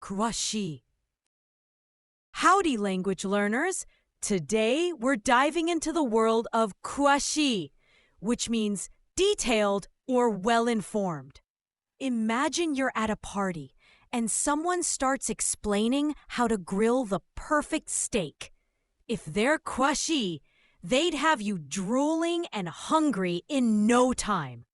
Kuwashi. Howdy, language learners! Today we're diving into the world of kuwashi, which means detailed or well-informed. Imagine you're at a party and someone starts explaining how to grill the perfect steak. If they're kuwashi, they'd have you drooling and hungry in no time.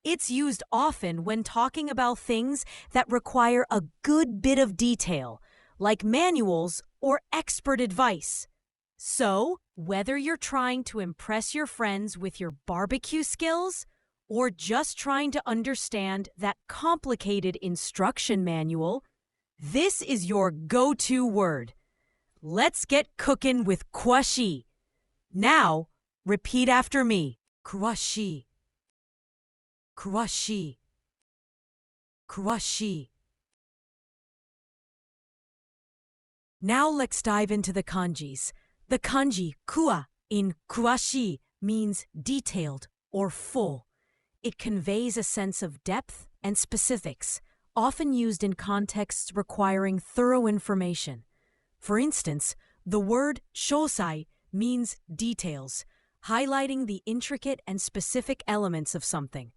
It's used often when talking about things that require a good bit of detail, like manuals or expert advice. So, whether you're trying to impress your friends with your barbecue skills or just trying to understand that complicated instruction manual, this is your go-to word. Let's get cooking with kuwashi. Now, repeat after me. Kuwashi. Kuwashi. Kuwashi. Now let's dive into the kanjis. The kanji kuwa in kuwashi means detailed or full. It conveys a sense of depth and specifics, often used in contexts requiring thorough information. For instance, the word shōsai means details, highlighting the intricate and specific elements of something.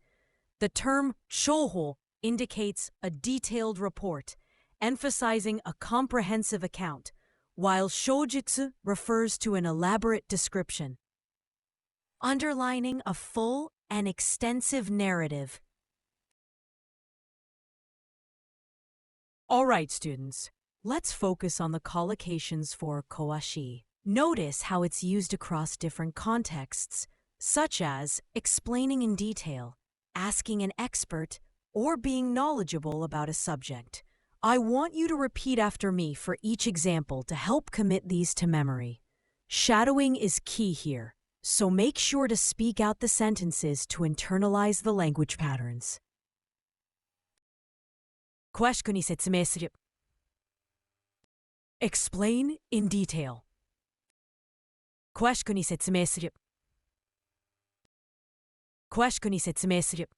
The term shōho indicates a detailed report, emphasizing a comprehensive account, while shōjutsu refers to an elaborate description, underlining a full and extensive narrative. All right, students, let's focus on the collocations for kuwashi. Notice how it's used across different contexts, such as explaining in detail, asking an expert, or being knowledgeable about a subject. I want you to repeat after me for each example to help commit these to memory. Shadowing is key here, so make sure to speak out the sentences to internalize the language patterns. 詳しくに説明する. Explain in detail. 詳しくに説明する. 詳しくに説明する.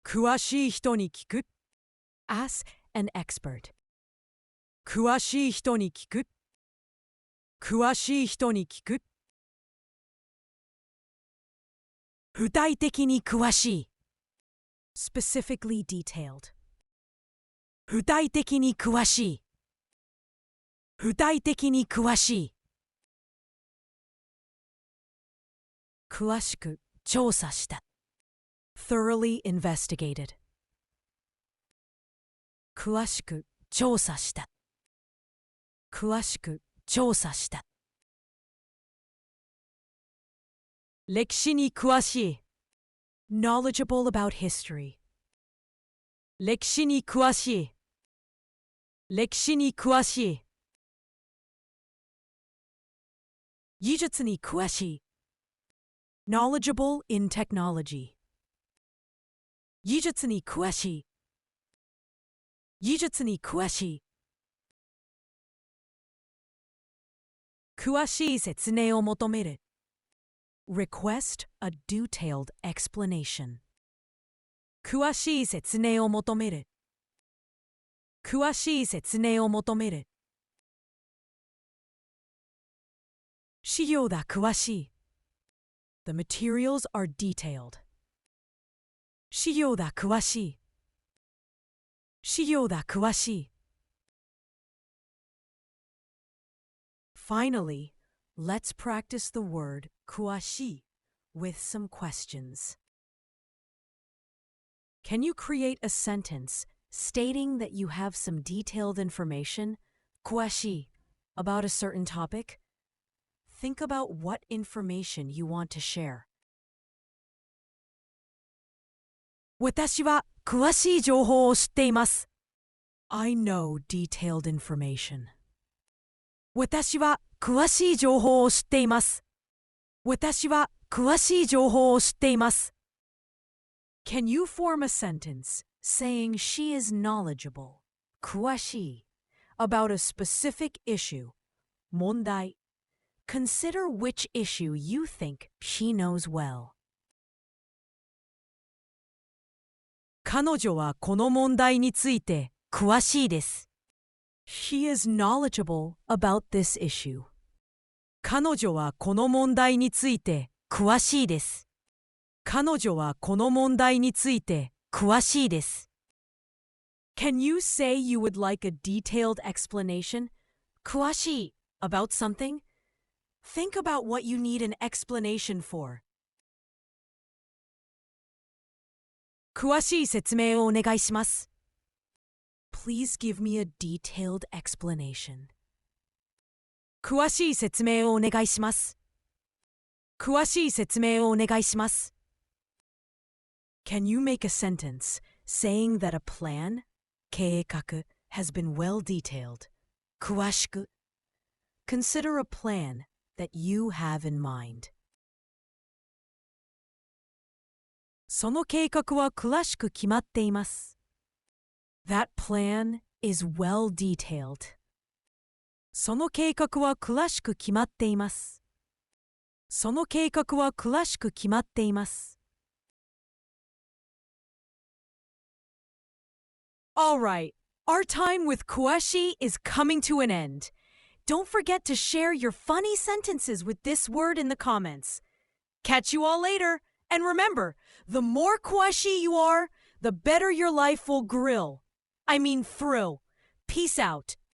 詳しい人に聞く. Ask an expert. 詳しい人に聞く. 詳しい人に聞く. 具体的に詳しい. Specifically detailed. 具体的に詳しい. 具体的に詳しい. 詳しく調査した. Thoroughly investigated. 詳しく調査した. 詳しく調査した. 歴史に詳しい. Knowledgeable about history. 歴史に詳しい. 歴史に詳しい. 技術に詳しい. Knowledgeable in technology. 技術に詳しい. 技術に詳しい. 詳しい説明を求める. Request a detailed explanation. 詳しい説明を求める. 詳しい説明を求める. 資料だ詳しい. The materials are detailed. 資料だ詳しい. 資料だ詳しい. Finally, let's practice the word kuwashi with some questions. Can you create a sentence stating that you have some detailed information, kuwashi, about a certain topic? Think about what information you want to share. 私は詳しい情報を知っています. I know detailed information. 私は詳しい情報を知っています. 私は詳しい情報を知っています. Can you form a sentence saying she is knowledgeable, 詳しい, about a specific issue, 問題. Consider which issue you think she knows well. 彼女はこの問題について詳しいです。She is knowledgeable about this issue. 彼女はこの問題について詳しいです。彼女はこの問題について詳しいです。Can you say you would like a detailed explanation? 詳しい about something? Think about what you need an explanation for. 詳しい説明をお願いします。Please give me a detailed explanation. 詳しい説明をお願いします。詳しい説明をお願いします。Can you make a sentence saying that a plan, 計画, has been well detailed? 詳しく Consider a plan that you have in mind. その計画は詳しく決まっています。That plan is well detailed. その計画は詳しく決まっています。その計画は詳しく決まっています。Alright, our time with kuashi is coming to an end. Don't forget to share your funny sentences with this word in the comments. Catch you all later, and remember, the more kuashi you are, the better your life will thrill. Peace out.